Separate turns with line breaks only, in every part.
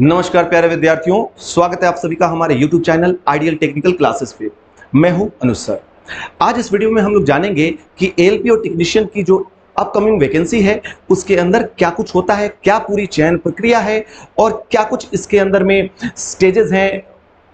नमस्कार प्यारे विद्यार्थियों, स्वागत है आप सभी का हमारे YouTube channel ideal technical classes पे। मैं हूं अनुज सर। आज इस वीडियो में हम लोग जानेंगे कि एएलपी और टेक्नीशियन की जो अपकमिंग वैकेंसी है उसके अंदर क्या कुछ होता है, क्या पूरी चयन प्रक्रिया है और क्या कुछ इसके अंदर में स्टेजेस हैं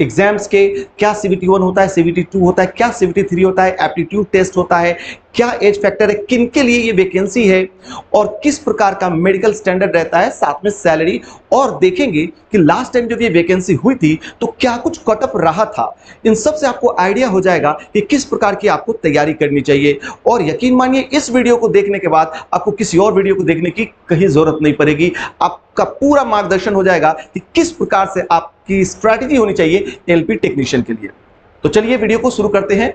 एग्जाम्स के। क्या सीवीटी 1 होता है, सीवीटी 2 होता है, क्या सीवीटी 3 होता है, एप्टीट्यूड टेस्ट होता है, क्या एज फैक्टर है, किन के लिए ये वैकेंसी है और किस प्रकार का मेडिकल स्टैंडर्ड रहता है, साथ में सैलरी। और देखेंगे कि लास्ट टाइम जब ये वैकेंसी हुई थी तो क्या कुछ कटअप रहा था। इन सब से आपको आइडिया हो जाएगा कि किस प्रकार की आपको तैयारी करनी चाहिए। और यकीन मानिए इस वीडियो को देखने के बाद आपको किसी और वीडियो को देखने की कहीं जरूरत नहीं पड़ेगी। आपका पूरा मार्गदर्शन हो जाएगा कि किस प्रकार से आपकी स्ट्रैटेजी होनी चाहिए एलपी टेक्नीशियन के लिए। तो चलिए वीडियो को शुरू करते हैं।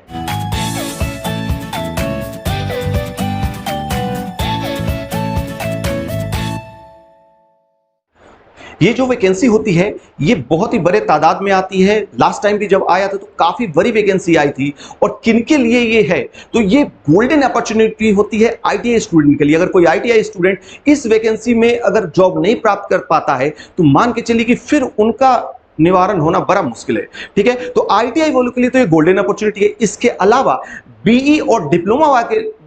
ये जो वैकेंसी होती है ये बहुत ही बड़े तादाद में आती है। लास्ट टाइम भी जब आया था तो काफी बड़ी वैकेंसी आई थी। और किनके लिए ये है तो ये गोल्डन अपॉर्चुनिटी होती है आईटीआई स्टूडेंट के लिए। अगर कोई आईटीआई स्टूडेंट इस वैकेंसी में अगर जॉब नहीं प्राप्त कर पाता है तो मान के चलिए कि फिर उनका निवारण होना बड़ा मुश्किल है। ठीक है, तो आईटीआई वालों के लिए तो ये गोल्डन अपॉर्चुनिटी है। इसके अलावा बीई और डिप्लोमा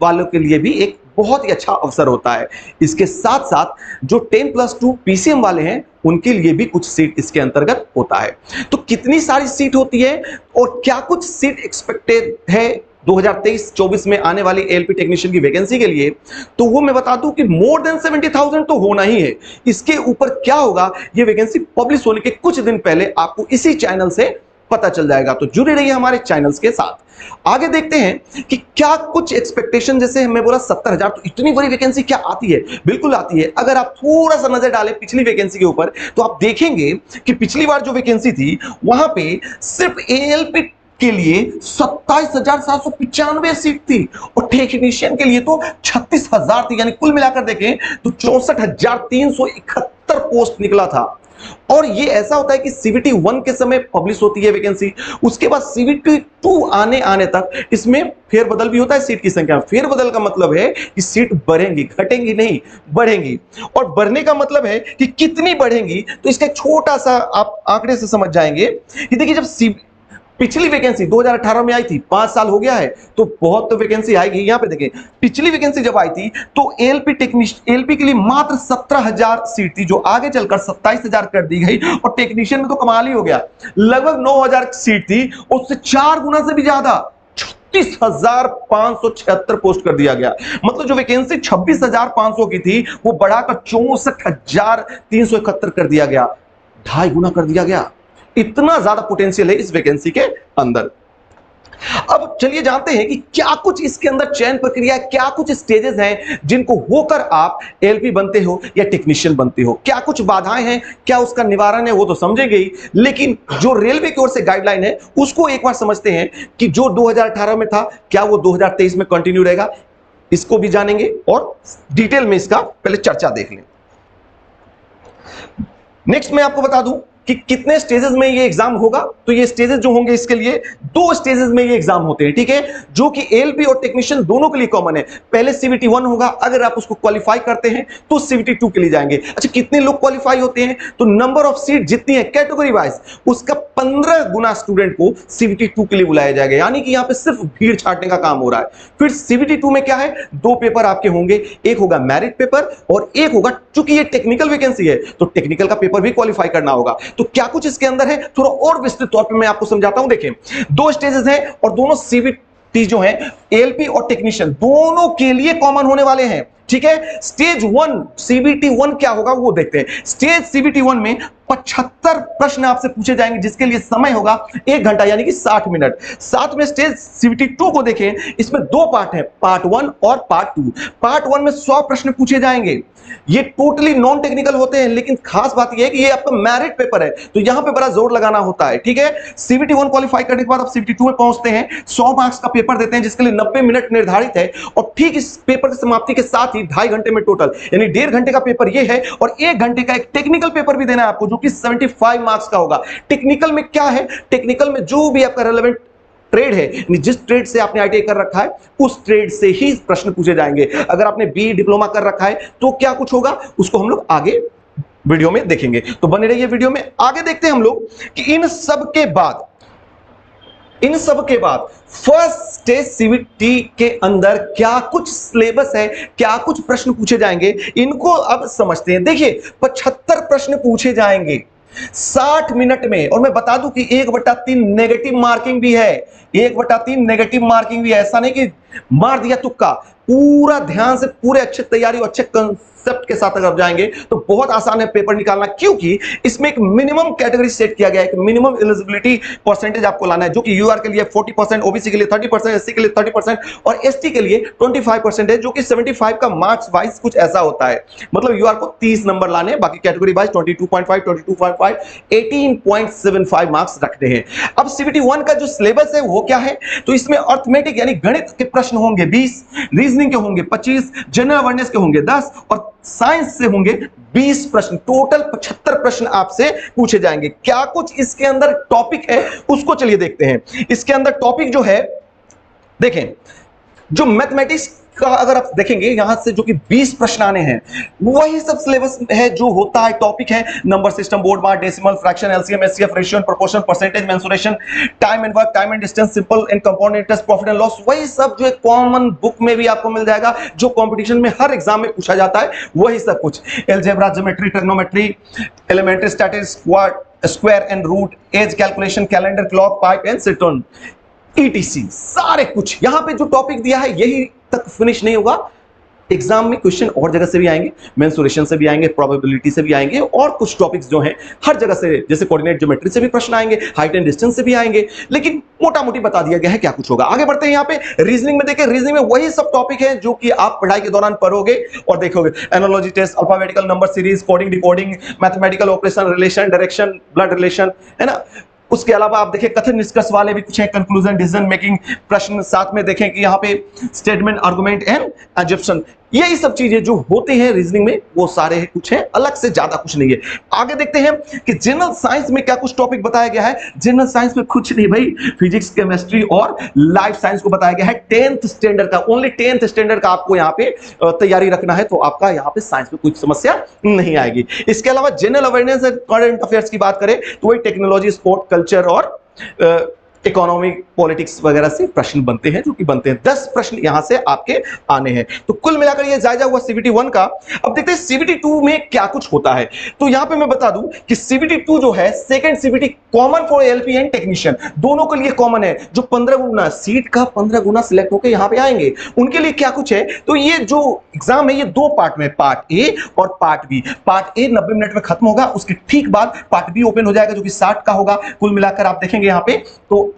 वालों के लिए भी एक बहुत ही अच्छा अवसर होता है। इसके साथ साथ जो 10+2 पीसीएम वाले हैं उनके लिए भी कुछ सीट इसके अंतर्गत होता है। तो कितनी सारी सीट होती है और क्या कुछ सीट एक्सपेक्टेड है 2023-24 में आने वाली एएलपी टेक्नीशियन की वैकेंसी के लिए, तो वो मैं बता दूं कि मोर देन 70,000 तो होना ही है। इसके ऊपर क्या होगा ये वैकेंसी पब्लिश होने के कुछ दिन पहले आपको इसी चैनल से पता चल जाएगा। तो जुड़े रहिए हमारे चैनल्स के साथ। आगे देखते हैं कि क्या कुछ एक्सपेक्टेशन, जैसे मैं बोला 70,000, तो इतनी बड़ी वैकेंसी क्या आती है? बिल्कुल आती है। अगर आप थोड़ा सा नजर डालें पिछली वैकेंसी के ऊपर तो आप देखेंगे कि पिछली बार जो वैकेंसी थी वहां पे सिर्फ एएलपी के लिए 27,795 सीट थी और टेक्नीशियन के लिए तो 36,000 थी। यानी कुल मिलाकर देखें तो 64,371 पोस्ट निकला था। और ये ऐसा होता है कि सीवीटी 1 के समय पब्लिश होती है वैकेंसी, उसके बाद सीवीटी 2 आने तक इसमें फेरबदल भी होता है सीट की संख्या में। फेरबदल का मतलब है कि सीट बढ़ेंगी, घटेंगी नहीं, बढ़ेंगी। और बढ़ने का मतलब है कि कितनी बढ़ेंगी, तो इसका एक छोटा सा आप आंकड़े से समझ जाएंगे कि देखिए जब पिछली वैकेंसी 2018 में आई थी, 5 साल हो गया है तो बहुत तो वैकेंसी आएगी। यहां पे देखें पिछली वैकेंसी जब आई थी तो एलपी के लिए मात्र 17,000 सीट थी, जो आगे चलकर 27,000 कर दी गई। और टेक्नीशियन में तो कमाल ही हो गया, लगभग 9,000 सीट थी, उससे 4 गुना से भी ज्यादा 36,576 पोस्ट कर दिया गया। मतलब जो वैकेंसी 26,500 की थी वो बढ़ाकर 64,371 कर दिया गया, 2.5 गुना कर दिया गया। इतना ज्यादा पोटेंशियल है इस वैकेंसी के अंदर। अब चलिए जानते हैं कि क्या कुछ इसके अंदर चयन प्रक्रिया, क्या कुछ स्टेजेस हैं जिनको होकर आप एलपी बनते हो या टेक्नीशियन बनते हो। क्या कुछ बाधाएं हैं, क्या उसका निवारण है, वो तो समझेंगे ही, लेकिन जो रेलवे की ओर से गाइडलाइन है उसको एक बार समझते हैं कि जो 2018 में था क्या वो 2023 में कंटिन्यू रहेगा। इसको भी जानेंगे और डिटेल में इसका पहले चर्चा देख लें। नेक्स्ट मैं आपको बता दूं कि कितने स्टेजेस में ये एग्जाम होगा। तो ये स्टेजेस जो होंगे इसके लिए 2 स्टेजेस में ये एग्जाम होते हैं, ठीक है, जो कि एएलपी और टेक्नीशियन दोनों के लिए कॉमन है। पहले सीवीटी 1 होगा, अगर आप उसको क्वालिफाई करते हैं तो सीवीटी 2 के लिए जाएंगे। अच्छा, कितने लोग क्वालिफाई होते हैं? तो नंबर ऑफ सीट जितनी है कैटेगरी वाइज उसका 15 गुना स्टूडेंट को सीवीटी 2 के लिए बुलाया जाएगा। यानी कि यहां पर सिर्फ भीड़ छाटने का काम हो रहा है। फिर सीवीटी 2 में क्या है, 2 पेपर आपके होंगे, एक होगा मेरिट पेपर और एक होगा, चूंकि ये टेक्निकल वैकेंसी है तो टेक्निकल का पेपर भी क्वालिफाई करना होगा। तो क्या कुछ इसके अंदर है थोड़ा और विस्तृत तौर पे मैं आपको समझाता हूं। देखें 2 स्टेजेस हैं और दोनों सीवीटी जो है एएलपी और टेक्नीशियन दोनों के लिए कॉमन होने वाले हैं। ठीक है, स्टेज 1 सीवीटी 1 क्या होगा वो देखते हैं। स्टेज सीवीटी 1 में 75 प्रश्न आपसे पूछे जाएंगे जिसके लिए समय होगा 1 घंटा यानी कि 60 मिनट। साथ में स्टेज सीवीटी 2 को देखें, इसमें 2 पार्ट है, पार्ट 1 और पार्ट 2। पार्ट 1 में 100 प्रश्न पूछे जाएंगे। ये टोटली नॉन टेक्निकल होते हैं, लेकिन खास बात यह है कि ये आपका मेरिट पेपर है तो यहां पे बड़ा जोर लगाना होता है। ठीक है, सीवीटी 1 क्वालिफाई करने के बाद आप सीवीटी 2 में पहुंचते हैं, 100 मार्क्स का पेपर देते हैं जिसके लिए 90 मिनट निर्धारित है। और ठीक इस पेपर की समाप्ति के साथ ही 2.5 घंटे में टोटल यानी 1.5 घंटे का पेपर ये है और 1 घंटे का एक टेक्निकल पेपर भी देना है आपको जो कि 75 मार्क्स का होगा। टेक्निकल में क्या है, टेक्निकल में जो भी आपका रेलेवेंट ट्रेड है, जिस ट्रेड से आपने आईटीआई कर रखा है उस ट्रेड से ही प्रश्न पूछे जाएंगे। अगर आपने बी डिप्लोमा कर रखा है तो क्या कुछ होगा उसको हम लोग आगे वीडियो में देखेंगे। तो बने रहिए वीडियो में। आगे देखते हैं हम लोग कि इन सब के बाद फर्स्ट स्टेज सीवीटी के अंदर क्या कुछ सिलेबस है, क्या कुछ प्रश्न पूछे जाएंगे, इनको अब समझते हैं। देखिए 75 प्रश्न पूछे जाएंगे 60 मिनट में, और मैं बता दूं कि 1/3 नेगेटिव मार्किंग भी है। 1/3 नेगेटिव मार्किंग भी है, ऐसा नहीं कि मार दिया तुक्का। पूरा ध्यान से, पूरे अच्छे तैयारी और अच्छे कंसेप्ट के साथ अगर जाएंगे तो बहुत आसान है पेपर निकालना, क्योंकि इसमें एक मिनिमम कैटेगरी सेट किया गया है, एक मिनिमम एलिजिबिलिटी परसेंटेज आपको लाना है, जो कि यूआर के लिए 40%, ओबीसी के लिए 30%, एससी के लिए 30% और एसटी के लिए 25% है, जो कि 75 का मार्क्स वाइज कुछ ऐसा होता है। मतलब यूआर को 30 नंबर लाने हैं, बाकी कैटेगरी वाइज 22.5, 22.5, 18.75 मार्क्स रखते हैं। अब सीबीटी 1 का जो सिलेबस है वो क्या है, तो इसमें अर्थमेटिक यानी गणित के प्रश्न होंगे 20, रीजनिंग के होंगे 25, जनरल अवेयरनेस के होंगे 10 और साइंस से होंगे 20 प्रश्न। टोटल 75 प्रश्न आपसे पूछे जाएंगे। क्या कुछ इसके अंदर टॉपिक है उसको चलिए देखते हैं। इसके अंदर टॉपिक जो है, देखें, जो मैथमेटिक्स का अगर आप देखेंगे यहां से जो कि 20 प्रश्न आने हैं, वही सब सिलेबस है जो होता है। टॉपिक है number system, board mark, decimal, fraction, LCM, HCF, ratio and proportion, percentage, mensuration, time and work, time and distance, simple and compound interest, profit and loss, वही सब जो कॉमन बुक में भी आपको मिल जाएगा, जो कंपटीशन में हर एग्जाम में पूछा जाता है, वही सब कुछ। Algebra, geometry, trigonometry, elementary statistics, square and root, as calculation, calendar, clock, pipe and cistern, etc, सारे कुछ। यहां पे जो टॉपिक दिया है यही तक फिनिश नहीं होगा। एग्जाम में क्वेश्चन और जगह से भी आएंगे, मेंसुरेशन से भी आएंगे, प्रोबेबिलिटी से भी आएंगे, और कुछ टॉपिक्स जो हैं हर जगह से, जैसे कोऑर्डिनेट ज्योमेट्री से भी प्रश्न आएंगे, हाइट एंड डिस्टेंस से भी आएंगे, लेकिन मोटा मोटी बता दिया गया है क्या कुछ होगा। आगे बढ़ते हैं। यहाँ पे रीजनिंग में देखें, रीजनिंग में वही सब टॉपिक है जो कि आप पढ़ाई के दौरान पढ़ोगे और देखोगे। Analogy test, alphabetical number series, coding, decoding, mathematical operation, relation, direction, blood relation, है ना। उसके अलावा आप देखें कथन निष्कर्ष वाले भी कुछ हैं, कंक्लूजन, डिसीजन मेकिंग प्रश्न, साथ में देखें कि यहाँ पे स्टेटमेंट, आर्गुमेंट एंड एजम्पशन, यही सब चीजें जो होते हैं रीजनिंग में वो सारे कुछ हैं, अलग से ज्यादा कुछ नहीं है। आगे देखते हैं कि जनरल साइंस में क्या कुछ टॉपिक बताया गया है। जनरल साइंस में कुछ नहीं भाई, फिजिक्स, केमिस्ट्री और लाइफ साइंस को बताया गया है। 10th स्टैंडर्ड का, ओनली 10th स्टैंडर्ड का आपको यहाँ पे तैयारी रखना है, तो आपका यहाँ पे साइंस में कुछ समस्या नहीं आएगी। इसके अलावा general awareness and current affairs की बात करें तो वही टेक्नोलॉजी, स्पोर्ट, कल्चर और इकोनॉमिक, पॉलिटिक्स वगैरह से प्रश्न बनते हैं, जो कि बनते हैं। 10 प्रश्न यहां से आपके आने हैं। तो कुल मिलाकर ये जायजा हुआ सीबीटी 1 का। अब देखते हैं सीबीटी 2 में क्या कुछ होता है। तो यहां पे मैं बता दूं कि सीबीटी 2 जो है, second CBT common for LP and technician, दोनों के लिए कॉमन है। जो 15 गुना सीट का 15 गुना सिलेक्ट होकर यहां पे आएंगे, उनके लिए क्या कुछ है। तो ये जो एग्जाम है ये 2 पार्ट में, पार्ट ए और part B. Part A 90 minute में खत्म होगा, उसके ठीक बाद पार्ट बी ओपन हो जाएगा, जो कि 60 का होगा। कुल मिलाकर आप देखेंगे यहाँ पे तो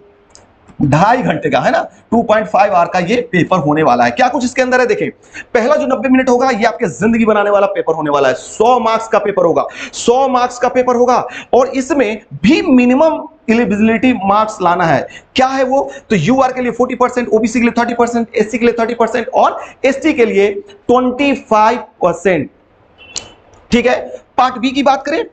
2.5 घंटे का, है ना, 2.5 आवर का ये पेपर होने वाला है। क्या कुछ इसके अंदर है देखें। पहला जो 90 मिनट होगा ये आपके जिंदगी बनाने वाला पेपर होने वाला है। 100 मार्क्स का पेपर होगा, 100 मार्क्स का पेपर होगा, और इसमें भी मिनिमम एलिजिबिलिटी मार्क्स लाना है। क्या है वो, तो यूआर के लिए 40%, ओबीसी के लिए 30%, एससी के लिए 30% और एसटी के लिए 25%। ठीक है। पार्ट बी की बात करें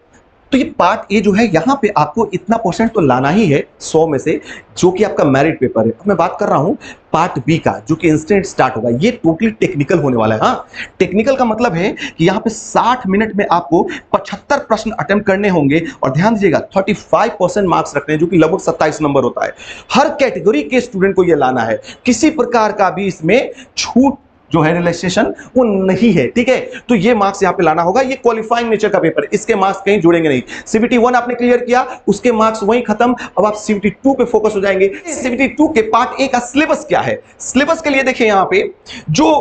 तो ये पार्ट ए जो है, यहां पे आपको इतना परसेंट तो लाना ही है 100 में से, जो कि आपका मेरिट पेपर है। अब मैं बात कर रहा हूं पार्ट बी का, जो कि इंस्टेंट स्टार्ट होगा। ये टोटली टेक्निकल होने वाला है। हाँ, टेक्निकल का मतलब है कि यहां पे 60 मिनट में आपको 75 प्रश्न अटेम्प्ट करने होंगे, और ध्यान दीजिएगा 35% मार्क्स रखने हैं, जो कि लगभग 27 नंबर होता है। हर कैटेगरी के स्टूडेंट को यह लाना है, किसी प्रकार का भी इसमें छूट जो है रिलैक्सेशन वो नहीं है। ठीक है, तो ये मार्क्स यहां पे लाना होगा। ये क्वालिफाइंग नेचर का पेपर, इसके मार्क्स कहीं जुड़ेंगे नहीं। सीबीटी 1 आपने क्लियर किया, उसके मार्क्स वहीं खत्म। अब आप सीबीटी 2 पे फोकस हो जाएंगे। सीबीटी 2 के पार्ट ए का सिलेबस क्या है। सिलेबस के लिए देखिए यहां पे जो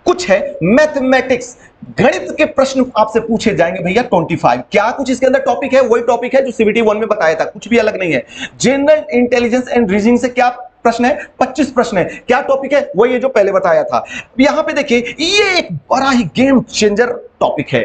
कुछ है, मैथमेटिक्स, गणित के प्रश्न आपसे पूछे जाएंगे भैया 25। क्या कुछ इसके अंदर टॉपिक है, वही टॉपिक है जो सीबीटी 1 में बताया था, कुछ भी अलग नहीं है। जनरल इंटेलिजेंस एंड रीजनिंग से क्या प्रश्न है, 25 प्रश्न है। क्या टॉपिक है, वो ये जो पहले बताया था। यहां पे देखिए ये एक बड़ा ही गेम चेंजर टॉपिक है।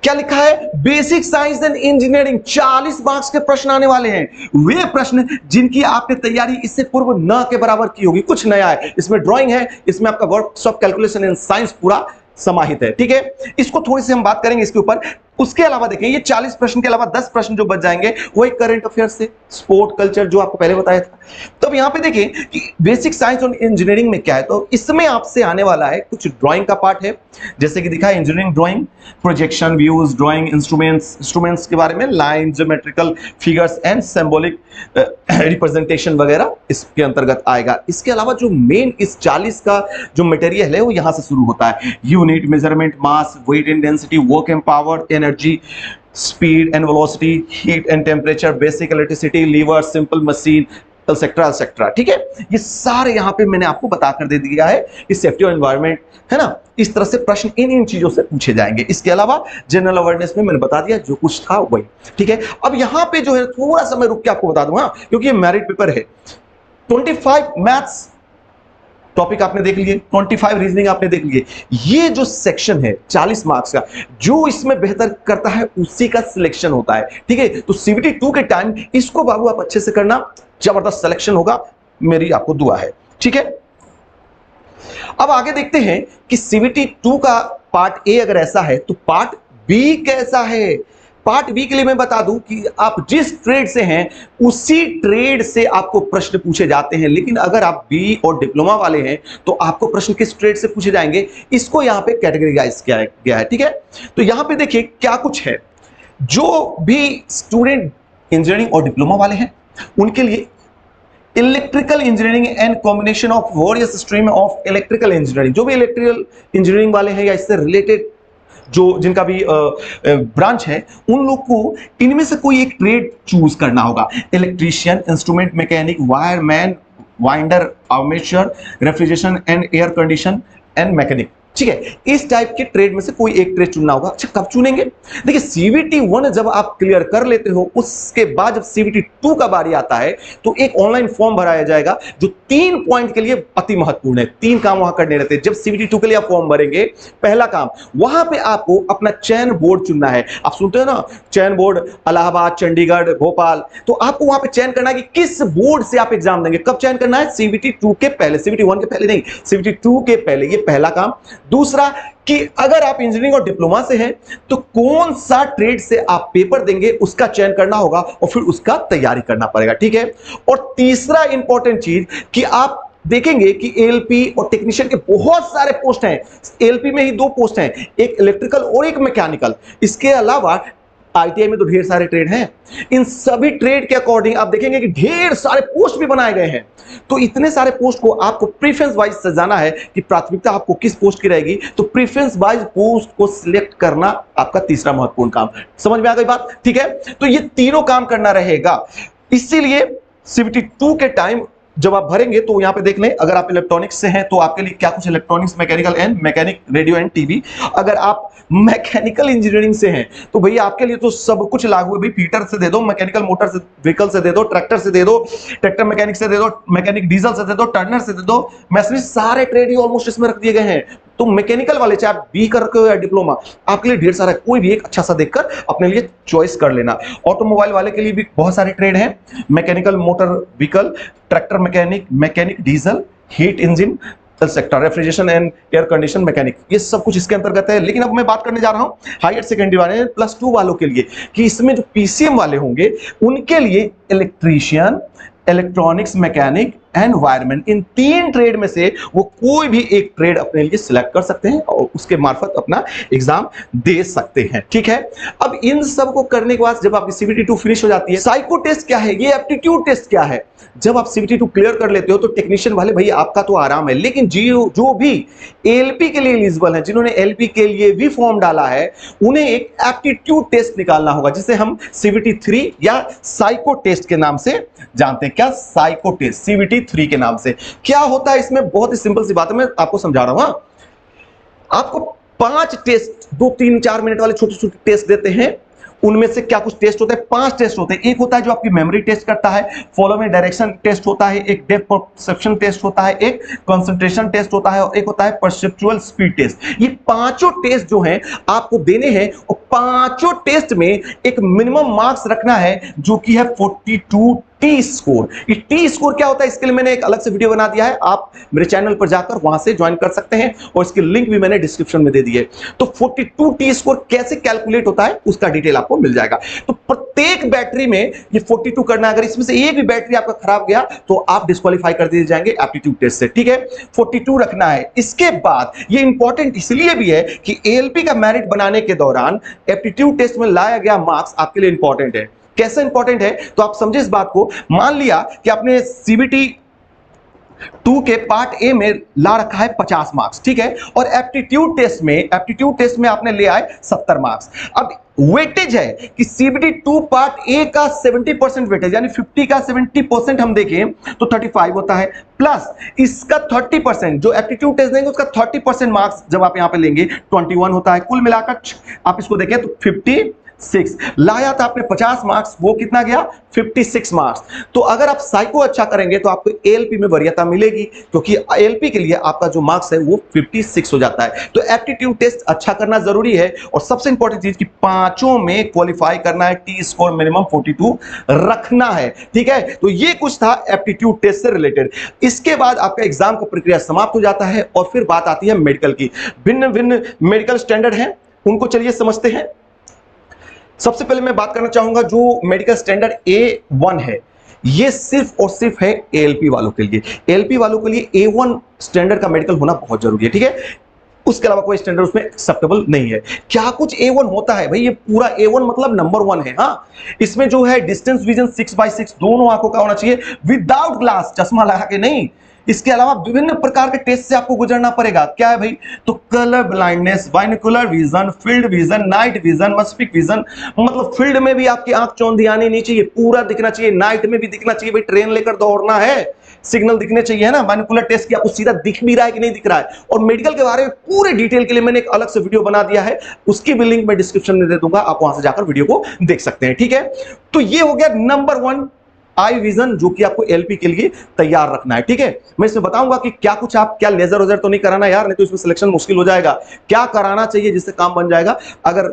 क्या लिखा है, basic science and engineering, 40 marks के प्रश्न आने वाले हैं। वे प्रश्न जिनकी आपने तैयारी इससे पूर्व न के बराबर की होगी। कुछ नया है इसमें, ड्राइंग है, इसमें आपका वर्कशॉप, कैलकुलेशन एंड साइंस पूरा समाहित है। ठीक है, इसको थोड़ी सी हम बात करेंगे इसके ऊपर। उसके अलावा देखें ये 40 प्रश्न के अलावा 10 प्रश्न जो बच जाएंगे वो एक करंट अफेयर से, स्पोर्ट कल्चर जो आपको पहले बताया था। तब यहां पे देखें कि बेसिक साइंस और इंजीनियरिंग में क्या है, तो इसमें आपसे आने वाला है कुछ ड्राइंग का पार्ट है, जैसे कि दिखा है engineering drawing, projection, views, drawing, instruments के बारे में, line, geometrical figures and symbolic representation वगैरह इसके अंतर्गत आएगा। इसके अलावा जो मेन इस 40 का जो मटेरियल है वो यहां से शुरू होता है, unit, measurement, mass, weight and density, work and power, energy, speed and velocity, heat and temperature, basic electricity, lever, simple machine, etcetera etcetera. ठीक है, ये सारे यहां पे मैंने आपको बताकर दे दिया है, इस सेफ्टी और एनवायरनमेंट है ना, इस तरह से प्रश्न इन चीजों से पूछे जाएंगे। इसके अलावा जनरल अवेयरनेस में मैंने बता दिया जो कुछ था वही। ठीक है, अब यहां पे जो है थोड़ा सा मैं रुक के आपको बता दूं, हाँ, क्योंकि ये मेरिट पेपर है। 25 मैथ्स टॉपिक आपने देख लिए, 25 रीजनिंग आपने देख लिए। ये जो सेक्शन है 40 मार्क्स का, जो इसमें बेहतर करता है उसी का सिलेक्शन होता है। ठीक है, तो सीबीटी 2 के टाइम इसको बाबू आप अच्छे से करना, जबरदस्त सिलेक्शन होगा, मेरी आपको दुआ है। ठीक है, अब आगे देखते हैं कि सीबीटी 2 का पार्ट ए अगर ऐसा है तो पार्ट बी कैसा है। पार्ट बी के लिए मैं बता दूं कि आप जिस ट्रेड से हैं उसी ट्रेड से आपको प्रश्न पूछे जाते हैं, लेकिन अगर आप बी और डिप्लोमा वाले हैं तो आपको प्रश्न किस ट्रेड से पूछे जाएंगे, इसको यहां पे कैटेगराइज किया गया है। ठीक है, तो यहां पे देखिए क्या कुछ है। जो भी स्टूडेंट इंजीनियरिंग और डिप्लोमा वाले हैं उनके लिए electrical engineering and combination of various stream of electrical engineering, जो भी इलेक्ट्रिकल इंजीनियरिंग वाले हैं या इससे रिलेटेड जो जिनका भी ब्रांच है, उन लोग को इनमें से कोई एक ट्रेड चूज करना होगा। Electrician, instrument mechanic, wireman, winder, armature, refrigeration and air condition and mechanic. ठीक है, इस टाइप के ट्रेड में से कोई एक ट्रेड चुनना होगा। अच्छा, कब चुनेंगे? देखिए सीबीटी 1 जब आप क्लियर कर लेते हो, उसके बाद जब सीबीटी 2 का बारी आता है तो एक ऑनलाइन फॉर्म भराया जाएगा जो 3 पॉइंट के लिए अति महत्वपूर्ण है। 3 काम वहां करने रहते हैं जब सीबीटी 2 के लिए आप फॉर्म भरेंगे। पहला काम, वहां पे आपको अपना चयन बोर्ड चुनना है। आप सुनते हो ना, चयन बोर्ड इलाहाबाद, चंडीगढ़, भोपाल, तो आपको वहां पे चयन करना है कि किस बोर्ड से आप एग्जाम देंगे। कब चयन करना है? सीबीटी 2 के पहले, सीबीटी 1 के पहले नहीं, सीबीटी 2 के पहले। ये पहला काम। दूसरा कि अगर आप इंजीनियरिंग और डिप्लोमा से हैं तो कौन सा ट्रेड से आप पेपर देंगे उसका चयन करना होगा और फिर उसका तैयारी करना पड़ेगा। ठीक है, और तीसरा इंपॉर्टेंट चीज कि आप देखेंगे कि एलपी और टेक्नीशियन के बहुत सारे पोस्ट हैं। एलपी में ही 2 पोस्ट हैं, एक इलेक्ट्रिकल और एक मैकेनिकल। इसके अलावा आईटीआई में तो ढेर सारे ट्रेड हैं। इन सभी ट्रेड के अकॉर्डिंग आप देखेंगे कि ढेर सारे पोस्ट भी बनाए गए हैं। तो इतने सारे पोस्ट को आपको प्रेफरेंस वाइज सजाना है कि प्राथमिकता आपको किस पोस्ट की रहेगी, तो प्रेफरेंस वाइज पोस्ट को सिलेक्ट करना आपका तीसरा महत्वपूर्ण काम। समझ में आ गई बात? ठीक है, तो ये तीनों काम करना रहेगा। इसीलिए सीबीटी 2 के टाइम जब आप भरेंगे तो यहां पे देख लें, अगर आप इलेक्ट्रॉनिक्स से हैं तो आपके लिए क्या कुछ electronics, mechanical and mechanic, radio and TV. अगर आप मैकेनिकल इंजीनियरिंग से हैं तो भैया आपके लिए तो सब कुछ लागू है। भाई फीटर से दे दो, मैकेनिकल मोटर से, व्हीकल से दे दो, ट्रैक्टर से दे दो, ट्रैक्टर मैकेनिक से दे दो, मैकेनिक डीजल से दे दो, टर्नर से दे दो, मैसनरी, सारे ट्रेड ही ऑलमोस्ट इसमें रख दिए गए हैं। तो मैकेनिकल वाले चाहे आप बी कर रखे हो या डिप्लोमा, आपके लिए ढेर सारा, कोई भी एक अच्छा सा देखकर अपने लिए चॉइस कर लेना। ऑटोमोबाइल वाले के लिए भी बहुत सारे ट्रेड हैं, mechanical motor vehicle, tractor mechanic, mechanic diesel, heat engine sector, refrigeration and air condition mechanic, ये सब कुछ इसके अंतर्गत है। लेकिन अब मैं बात करने जा रहा हूं हायर सेकेंडरी वाले +2 वालों के लिए, कि इसमें जो पीसीएम वाले होंगे उनके लिए electrician, electronics mechanic and wireman, in 3 trade में से वो कोई भी एक ट्रेड अपने लिए सिलेक्ट कर सकते हैं और उसके मार्फत अपना एग्जाम दे सकते हैं। ठीक है, अब इन सब को करने के बाद जब आपकी सीबीटी 2 फिनिश हो जाती है, साइको टेस्ट क्या है, ये एप्टीट्यूड टेस्ट क्या है। जब आप सीबीटी 2 क्लियर कर लेते हो तो टेक्नीशियन वाले भैया आपका तो आराम है, लेकिन जो भी एलपी के लिए एलिजिबल है, जिन्होंने एलपी के लिए भी फॉर्म डाला है, उन्हें एक एप्टीट्यूड टेस्ट निकालना होगा जिसे हम सीबीटी 3 या साइको टेस्ट के नाम से जानते हैं। क्या? साइको टेस्ट, सीबीटी 3 के नाम से। क्या होता है इसमें? बहुत ही सिंपल सी बात है, मैं आपको समझा रहा हूं। आपको 5 टेस्ट, 2, 3, 4 मिनट वाले छोटे छोटे टेस्ट देते हैं। उनमें से क्या कुछ टेस्ट होते हैं? 5 टेस्ट होते हैं। एक होता है जो आपकी मेमोरी टेस्ट करता है, फॉलो में डायरेक्शन टेस्ट होता है, एक डेप्थ परसेप्शन टेस्ट होता है, एक कंसंट्रेशन टेस्ट होता है और एक होता है परसेप्चुअल स्पीड टेस्ट। ये पांचों टेस्ट जो हैं आपको देने हैं और पांचों टेस्ट में एक मिनिमम मार्क्स रखना है जो कि है 42 टी स्कोर। ये टी स्कोर क्या होता है इसके लिए मैंने एक अलग से वीडियो बना दिया है, आप मेरे चैनल पर जाकर वहां से ज्वाइन कर सकते हैं और इसकी लिंक भी मैंने डिस्क्रिप्शन में दे दी है। तो 42 टी स्कोर कैसे कैलकुलेट होता है उसका डिटेल आपको मिल जाएगा। तो प्रत्येक बैटरी में ये 42 करना है, अगर इसमें से एक भी बैटरी आपका खराब गया तो आप डिस्क्वालीफाई कर दिए जाएंगे एप्टीट्यूड टेस्ट से, ठीक है। 42 रखना है। इसके बाद ये इंपॉर्टेंट इसलिए भी है कि एएलपी का मेरिट बनाने के दौरान एप्टीट्यूड टेस्ट में लाया गया मार्क्स आपके लिए इंपॉर्टेंट है। कैसे इंपॉर्टेंट है तो आप समझे इस बात को। मान लिया कि आपने सीबीटी 2 के पार्ट ए में ला रखा है 50 मार्क्स, ठीक है, और एप्टीट्यूड टेस्ट में आपने ले आए 70 मार्क्स। अब वेटेज है कि सीबीटी 2 पार्ट ए का 70% वेटेज, यानी 50 का 70% हम देखें तो 35 होता है, प्लस इसका 30% जो एप्टीट्यूड टेस्ट देंगे उसका 30% मार्क्स जब आप यहां पे लेंगे 21 होता है। कुल मिलाकर आप इसको देखें तो 56 लाया था आपने 50 मार्क्स, वो कितना गया 56 मार्क्स। तो अगर आप साइको अच्छा करेंगे तो आपको एएलपी में वरीयता मिलेगी, क्योंकि एएलपी के लिए आपका जो मार्क्स है वो 56 हो जाता है। तो एप्टीट्यूड टेस्ट अच्छा करना जरूरी है और सबसे इंपॉर्टेंट चीज कि पांचों में क्वालिफाई करना है, टी स्कोर मिनिमम 42 रखना है, ठीक है। तो ये कुछ था एप्टीट्यूड टेस्ट से रिलेटेड। इसके बाद आपका एग्जाम का प्रक्रिया समाप्त हो जाता है और फिर बात आती है मेडिकल की। भिन्न भिन्न मेडिकल स्टैंडर्ड हैं, उनको चलिए समझते हैं। सबसे पहले मैं बात करना चाहूंगा जो मेडिकल स्टैंडर्ड A1 है, ये सिर्फ और सिर्फ है एएलपी वालों के लिए। एएलपी वालों के लिए A1 स्टैंडर्ड का मेडिकल होना बहुत जरूरी है, ठीक है। उसके अलावा कोई स्टैंडर्ड उसमें एक्सेप्टेबल नहीं है। क्या कुछ A1 होता है भाई, ये पूरा A1 मतलब नंबर 1 है। हाँ, इसमें जो है डिस्टेंस विजन 6/6 दोनों आंखों का होना चाहिए, विदाउट ग्लास, चश्मा लगा के नहीं। इसके अलावा विभिन्न प्रकार के टेस्ट से आपको गुजरना पड़ेगा। क्या है भाई, तो colour blindness, binocular vision, field vision, night vision, mesopic vision, मतलब फील्ड में भी आपकी आंख चौंधी आनी नहीं चाहिए, पूरा दिखना चाहिए, नाइट में भी दिखना चाहिए। भाई ट्रेन लेकर दौड़ना है, सिग्नल दिखने चाहिए, है ना। बाइनोकुलर टेस्ट की आपको सीधा दिख भी रहा है कि नहीं दिख रहा है। और मेडिकल के बारे में पूरे डिटेल के लिए मैंने एक अलग से वीडियो बना दिया है, उसकी भी लिंक मैं डिस्क्रिप्शन में दे दूंगा, आप वहां से जाकर वीडियो को देख सकते हैं, ठीक है। तो ये हो गया नंबर 1 आई विजन, जो कि आपको एलपी के लिए तैयार रखना है, ठीक है। मैं इसमें बताऊंगा कि क्या कुछ आप, क्या लेजर वेजर तो नहीं कराना यार, नहीं तो इसमें सिलेक्शन मुश्किल हो जाएगा। क्या कराना चाहिए जिससे काम बन जाएगा, अगर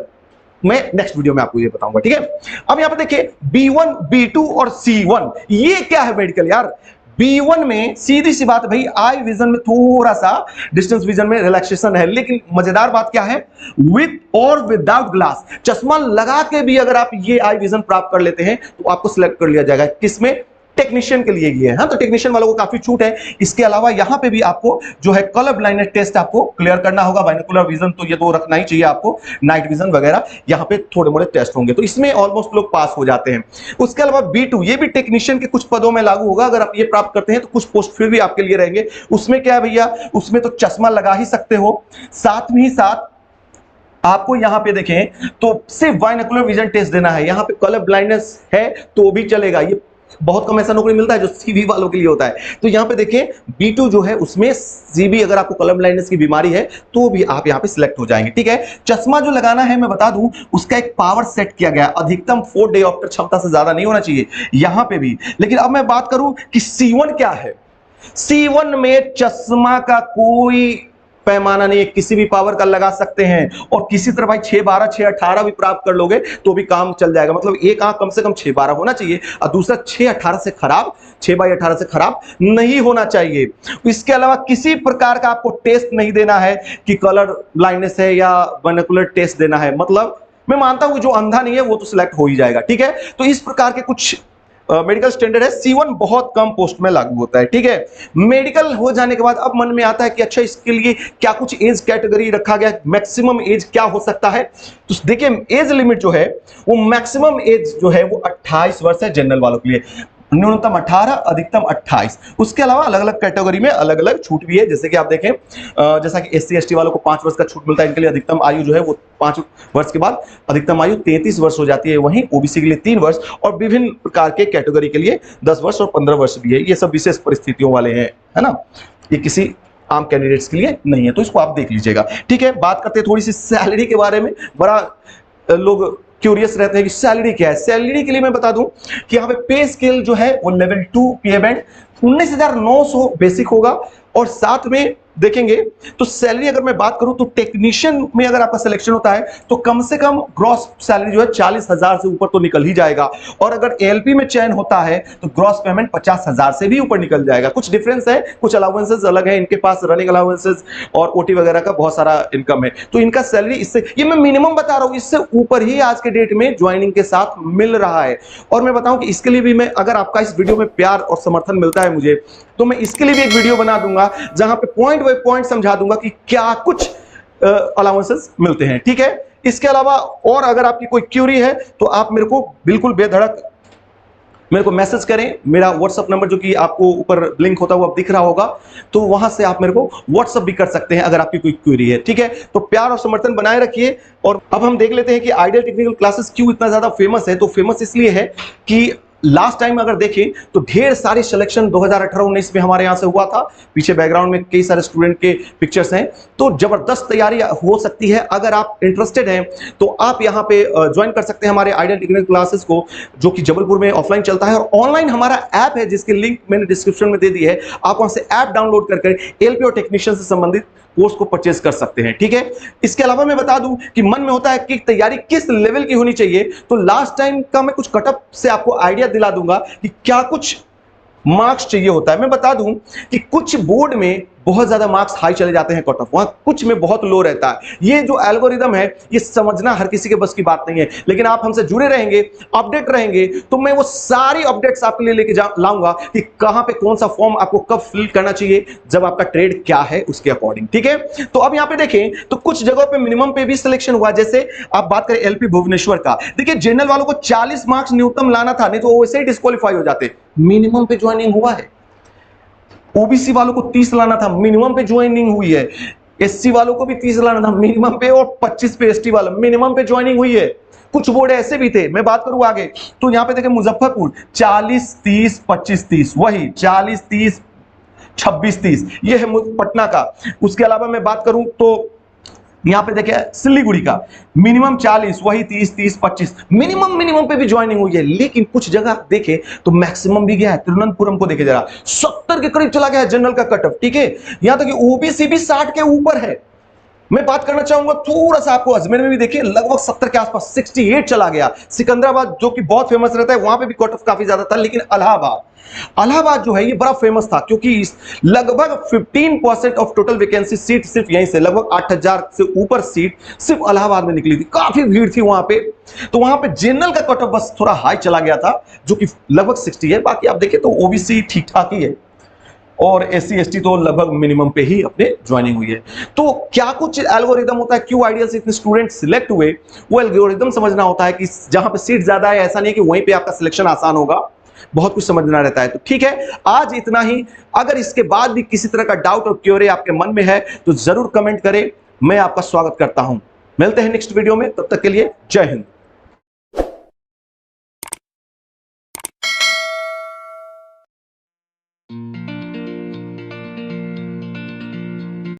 मैं नेक्स्ट वीडियो में आपको ये बताऊंगा, ठीक है। अब यहां पे देखिए B1, B2 और C1, ये क्या है मेडिकल यार। B1 में सीधी सी बात है भाई, आई विजन में थोड़ा सा डिस्टेंस विजन में रिलैक्सेशन है, लेकिन मजेदार बात क्या है, विद और विदाउट ग्लास, चश्मा लगा के भी अगर आप ये आई विजन प्राप्त कर लेते हैं तो आपको सिलेक्ट कर लिया जाएगा। किसमें, टेक्नीशियन के लिए ये है। हाँ, तो टेक्नीशियन वालों को काफी छूट है। इसके अलावा यहां पे भी आपको जो है कलर ब्लाइंडनेस टेस्ट आपको क्लियर करना होगा। बाइनोकुलर विजन तो ये दो रखना ही चाहिए आपको, नाइट विजन वगैरह यहां पे थोड़े मोड़े टेस्ट होंगे, तो इसमें ऑलमोस्ट लोग पास हो जाते हैं। उसके अलावा B2 ये भी टेक्नीशियन के कुछ पदों में लागू होगा, अगर आप ये प्राप्त करते हैं तो कुछ पोस्ट फिर भी आपके लिए रहेंगे। उसमें क्या है भैया, उसमें तो चश्मा लगा ही सकते हो, साथ में ही साथ आपको यहां पे देखें तो सिर्फ बाइनोकुलर विजन टेस्ट देना है। यहां पे कलर ब्लाइंडनेस है तो भी चलेगा, ये बहुत कम ऐसा नौकरी मिलता है जो सीबी वालों के लिए होता है। तो यहां पे देखिए B2 जो है उसमें सीबी, अगर आपको कलर ब्लाइंडनेस की बीमारी है तो भी आप यहां पे सिलेक्ट हो जाएंगे, ठीक है। चश्मा जो लगाना है मैं बता दूं, उसका एक पावर सेट किया गया, अधिकतम 4 डायोप्टर क्षमता से ज्यादा नहीं होना चाहिए यहां पे भी। लेकिन अब मैं बात करूं कि C1 क्या है, C1 में चश्मा का कोई पैमाना नहीं है, किसी भी पावर का लगा सकते हैं, और किसी तरह भाई 6/12 6/18 भी प्राप्त कर लोगे तो भी काम चल जाएगा। मतलब एक आंख कम से कम 6/12 होना चाहिए और दूसरा 6/18 से खराब, 6/18 से खराब नहीं होना चाहिए। इसके अलावा किसी प्रकार का आपको टेस्ट नहीं देना है कि कलर ब्लाइंडनेस है या बाइनोकुलर टेस्ट देना है। मतलब मैं मानता हूं जो अंधा नहीं है वो तो सिलेक्ट हो ही जाएगा, ठीक है। तो इस प्रकार के कुछ मेडिकल स्टैंडर्ड है। C1 बहुत कम पोस्ट में लागू होता है, ठीक है। मेडिकल हो जाने के बाद अब मन में आता है कि अच्छा इसके लिए क्या कुछ एज कैटेगरी रखा गया, मैक्सिमम एज क्या हो सकता है। तो देखिए एज लिमिट जो है वो मैक्सिमम एज जो है वो 28 वर्ष है जनरल वालों के लिए, न्यूनतम 18, अधिकतम 28। उसके अलावा अलग अलग कैटेगरी में अलग अलग छूट भी है, जैसे कि आप देखें जैसा कि SC ST वालों को 5 वर्ष का छूट मिलता है, इनके लिए अधिकतम आयु जो है वो 5 वर्ष के बाद अधिकतम आयु 33 वर्ष हो जाती है। वहीं OBC के लिए 3 वर्ष और विभिन्न प्रकार के कैटेगरी के लिए 10 वर्ष और 15 वर्ष भी है। ये सब विशेष परिस्थितियों वाले हैं, है ना, ये किसी आम कैंडिडेट्स के लिए नहीं है, तो इसको आप देख लीजिएगा, ठीक है। बात करते हैं थोड़ी सी सैलरी के बारे में। बड़ा लोग क्यूरियस रहते हैं कि सैलरी क्या है। सैलरी के लिए मैं बता दूं कि यहाँ पे पे स्केल जो है वो लेवल 2 पे बैंड 19,900 बेसिक होगा और साथ में देखेंगे तो सैलरी अगर मैं बात करूं तो टेक्नीशियन में अगर आपका सिलेक्शन होता है तो कम से कम ग्रॉस सैलरी जो है 40,000 से ऊपर तो निकल ही जाएगा, और अगर एएलपी में चयन होता है तो ग्रॉस पेमेंट 50,000 से भी ऊपर निकल जाएगा। कुछ डिफरेंस है, कुछ अलाउंसेस अलग है, इनके पास रनिंग अलाउंसेस और ओटी वगैरह का बहुत सारा इनकम है, तो इनका सैलरी इससे, ये मैं मिनिमम बता रहा हूं, इससे ऊपर ही आज के डेट में ज्वाइनिंग के साथ मिल रहा है। और मैं बताऊं कि इसके लिए भी मैं, अगर आपका इस वीडियो में प्यार और समर्थन मिलता है मुझे, तो मैं इसके लिए भी एक वीडियो बना दूंगा जहां पे पॉइंट बाय पॉइंट समझा दूंगा कि क्या कुछ अलाउंसेस मिलते हैं, ठीक है। इसके अलावा और अगर आपकी कोई क्यूरी है तो आप मेरे को बिल्कुल बेधड़क मेरे को मैसेज करें। मेरा व्हाट्सएप नंबर जो कि आपको ऊपर लिंक होता है वो अब दिख रहा होगा, तो वहां से आप मेरे को व्हाट्सएप भी कर सकते हैं अगर आपकी कोई क्वेरी है, ठीक है। तो प्यार और समर्थन बनाए रखिए। और अब हम देख लेते हैं कि आइडियल टेक्निकल क्लासेस क्यों इतना ज्यादा फेमस है। तो फेमस इसलिए है कि लास्ट टाइम अगर देखें तो ढेर सारे सिलेक्शन 2018-19 में हमारे यहां से हुआ था। पीछे बैकग्राउंड में कई सारे स्टूडेंट के पिक्चर्स हैं, तो जबरदस्त तैयारी हो सकती है। अगर आप इंटरेस्टेड हैं तो आप यहां पे ज्वाइन कर सकते हैं हमारे आइडियल टेक्निकल क्लासेस को, जो कि जबलपुर में ऑफलाइन चलता है, और ऑनलाइन हमारा ऐप है जिसकी लिंक मैंने डिस्क्रिप्शन में दे दी है। आप वहां से ऐप डाउनलोड करके एलपी और टेक्नीशियन से संबंधित कोर्स को परचेज कर सकते हैं, ठीक है। इसके अलावा मैं बता दूं कि मन में होता है कि तैयारी किस लेवल की होनी चाहिए, तो लास्ट टाइम का मैं कुछ कटअप से आपको आइडिया दिला दूंगा कि क्या कुछ मार्क्स चाहिए होता है। मैं बता दूं कि कुछ बोर्ड में बहुत ज्यादा मार्क्स हाई चले जाते हैं कट ऑफ, वहां कुछ में बहुत लो रहता है। ये जो एल्गोरिदम है ये समझना हर किसी के बस की बात नहीं है, लेकिन आप हमसे जुड़े रहेंगे, अपडेट रहेंगे, तो मैं वो सारी अपडेट्स आपके लिए लेके लाऊंगा कि कहां पे कौन सा फॉर्म आपको कब फिल करना चाहिए, जब आपका ट्रेड क्या है उसके अकॉर्डिंग, ठीक है। तो अब यहां पे देखें तो कुछ जगहों पे मिनिमम पे भी सिलेक्शन हुआ। जैसे आप बात करें एलपी भुवनेश्वर का, देखिए जनरल वालों को 40 मार्क्स न्यूनतम लाना था, नहीं तो वो वैसे ही डिस्क्वालीफाई हो जाते। मिनिमम पे ज्वाइनिंग हुआ है। ओबीसी वालों को 30 लाना था, मिनिमम पे ज्वाइनिंग हुई है। एससी वालों को भी 30 लाना था मिनिमम पे, और 25 पे एसटी वाला मिनिमम पे ज्वाइनिंग हुई है। कुछ बोर्ड ऐसे भी थे, मैं बात करूं आगे, तो यहां पे देखें मुजफ्फरपुर 40 30 25 30, वही 40 30 26 30, ये है पटना का। उसके अलावा मैं बात करूं तो यहां पे देखिए सिलीगुड़ी का मिनिमम 40, वही 30 30 25, मिनिमम पे भी ज्वाइनिंग हुई है। लेकिन कुछ जगह देखे तो मैक्सिमम भी गया है। तिरुवनंतपुरम को देखे जरा 70 के करीब चला गया है जनरल का कट ऑफ, ठीक है। यहां तक कि ओबीसी भी 60 के ऊपर है। मैं बात करना चाहूंगा थोड़ा सा आपको, अजमेर में भी देखिए लगभग 70 के आसपास 68 चला गया। सिकंदराबाद जो कि बहुत फेमस रहता है वहां पे भी कट ऑफ काफी ज्यादा था। लेकिन इलाहाबाद जो है ये बड़ा फेमस था, क्योंकि लगभग 15% ऑफ टोटल वैकेंसी सीट सिर्फ यहीं से, लगभग 8,000 से ऊपर सीट सिर्फ इलाहाबाद में निकली थी। काफी भीड़ थी वहां पे, तो वहां पे जनरल का कट ऑफ बस थोड़ा हाई चला गया था, जो कि लगभग 60 है। बाकी आप देखें तो ओबीसी ठीक ठाक ही है, और एससी एसटी तो लगभग मिनिमम पे ही अपने ज्वाइनिंग हुई है। तो क्या कुछ एल्गोरिदम होता है, क्यों आइडियल से इतने स्टूडेंट सिलेक्ट हुए, वो एल्गोरिदम समझना होता है कि जहां पे सीट ज्यादा है ऐसा नहीं है कि वहीं पे आपका सिलेक्शन आसान होगा, बहुत कुछ समझना रहता है। तो ठीक है, आज इतना ही। अगर इसके बाद भी किसी तरह का डाउट और क्यूरी आपके मन में है तो जरूर कमेंट करें, मैं आपका स्वागत करता हूं। मिलते हैं नेक्स्ट वीडियो में, तब तक के लिए जय हिंद।